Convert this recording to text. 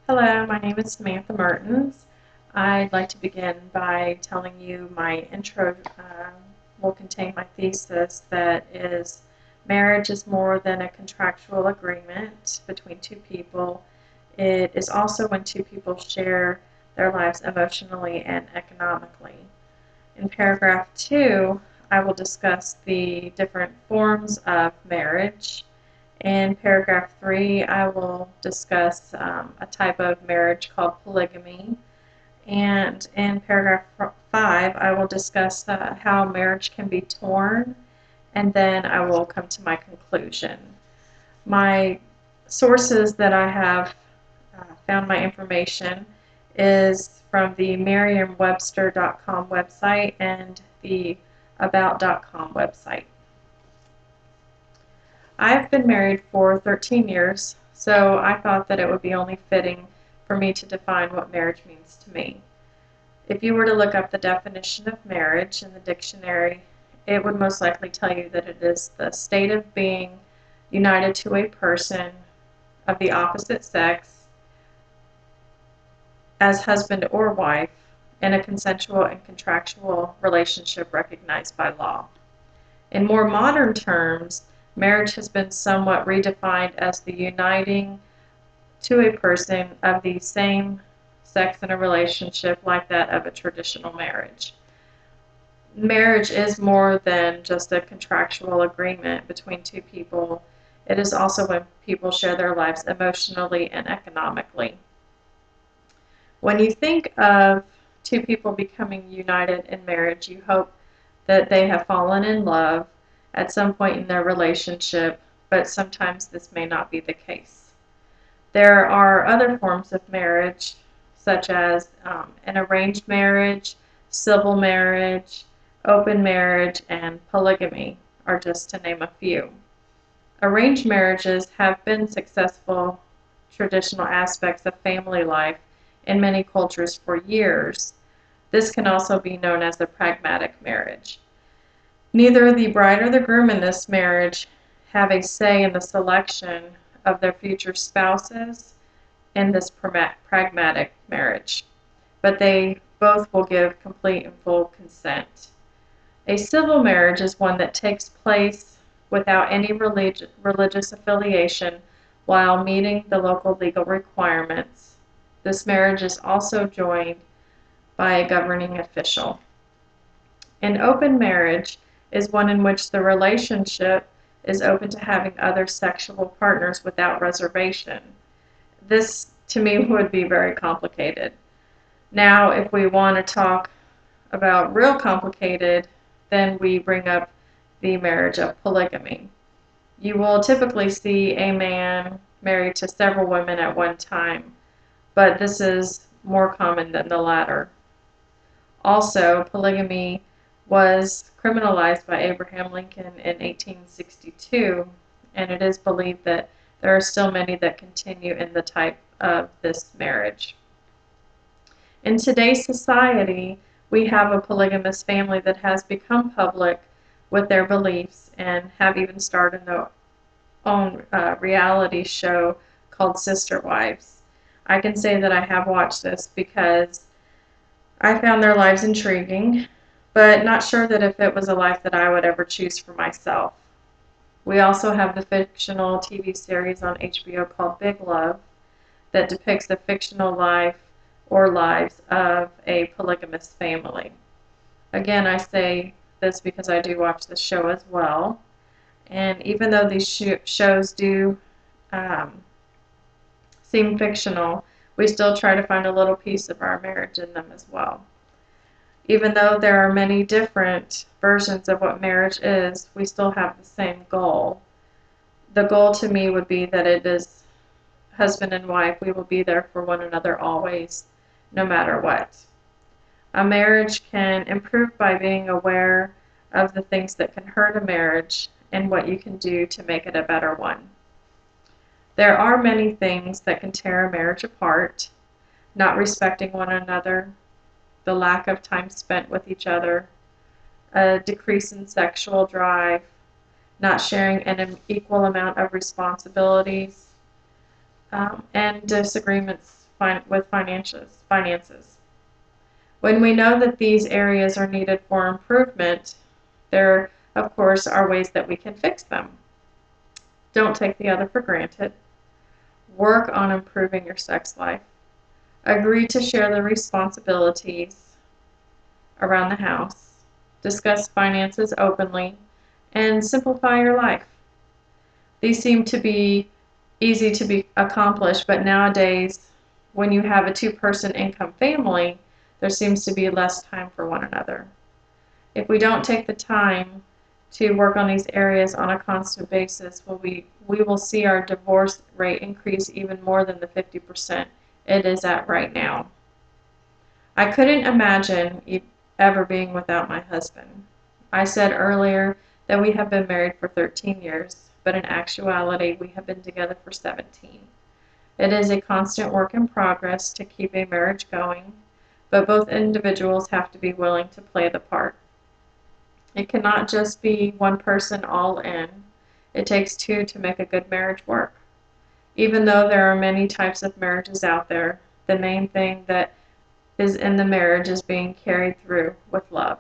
Hello, my name is Samantha Mertens. I'd like to begin by telling you my intro will contain my thesis that is marriage is more than a contractual agreement between two people. It is also when two people share their lives emotionally and economically. In paragraph 2, I will discuss the different forms of marriage. In paragraph 3, I will discuss a type of marriage called polygamy. And in paragraph 5, I will discuss how marriage can be torn, and then I will come to my conclusion. My sources that I have found my information is from the Merriam-Webster.com website and the About.com website. I've been married for 13 years, so I thought that it would be only fitting for me to define what marriage means to me. If you were to look up the definition of marriage in the dictionary, it would most likely tell you that it is the state of being united to a person of the opposite sex as husband or wife in a consensual and contractual relationship recognized by law. In more modern terms, marriage has been somewhat redefined as the uniting to a person of the same sex in a relationship like that of a traditional marriage. Marriage is more than just a contractual agreement between two people. It is also when people share their lives emotionally and economically. When you think of two people becoming united in marriage, you hope that they have fallen in love at some point in their relationship, but sometimes this may not be the case. There are other forms of marriage, such as an arranged marriage, civil marriage, open marriage, and polygamy, are just to name a few. Arranged marriages have been successful traditional aspects of family life in many cultures for years. This can also be known as a pragmatic marriage. Neither the bride or the groom in this marriage have a say in the selection of their future spouses in this pragmatic marriage, but they both will give complete and full consent. A civil marriage is one that takes place without any religious affiliation while meeting the local legal requirements. This marriage is also joined by a governing official. An open marriage is one in which the relationship is open to having other sexual partners without reservation. This, to me, would be very complicated. Now, if we want to talk about real complicated, then we bring up the marriage of polygamy. You will typically see a man married to several women at one time, but this is more common than the latter. Also, polygamy was criminalized by Abraham Lincoln in 1862, and it is believed that there are still many that continue in the type of this marriage. In today's society, we have a polygamous family that has become public with their beliefs and have even started their own reality show called Sister Wives. I can say that I have watched this because I found their lives intriguing, but not sure that if it was a life that I would ever choose for myself. We also have the fictional TV series on HBO called Big Love that depicts the fictional life or lives of a polygamous family. Again, I say this because I do watch the show as well, and even though these shows do seem fictional, we still try to find a little piece of our marriage in them as well. Even though there are many different versions of what marriage is, we still have the same goal. The goal to me would be that it is husband and wife. We will be there for one another always, no matter what. A marriage can improve by being aware of the things that can hurt a marriage and what you can do to make it a better one. There are many things that can tear a marriage apart: not respecting one another, the lack of time spent with each other, a decrease in sexual drive, not sharing an equal amount of responsibilities, and disagreements finances. When we know that these areas are needed for improvement, there, of course, are ways that we can fix them. Don't take the other for granted. Work on improving your sex life. Agree to share the responsibilities around the house. Discuss finances openly, and simplify your life. These seem to be easy to be accomplished, but nowadays, when you have a two-person income family, there seems to be less time for one another. If we don't take the time to work on these areas on a constant basis, we will see our divorce rate increase even more than the 50% it is at right now. I couldn't imagine ever being without my husband. I said earlier that we have been married for 13 years, but in actuality, we have been together for 17. It is a constant work in progress to keep a marriage going, but both individuals have to be willing to play the part. It cannot just be one person all in. It takes two to make a good marriage work. Even though there are many types of marriages out there, the main thing that is in the marriage is being carried through with love.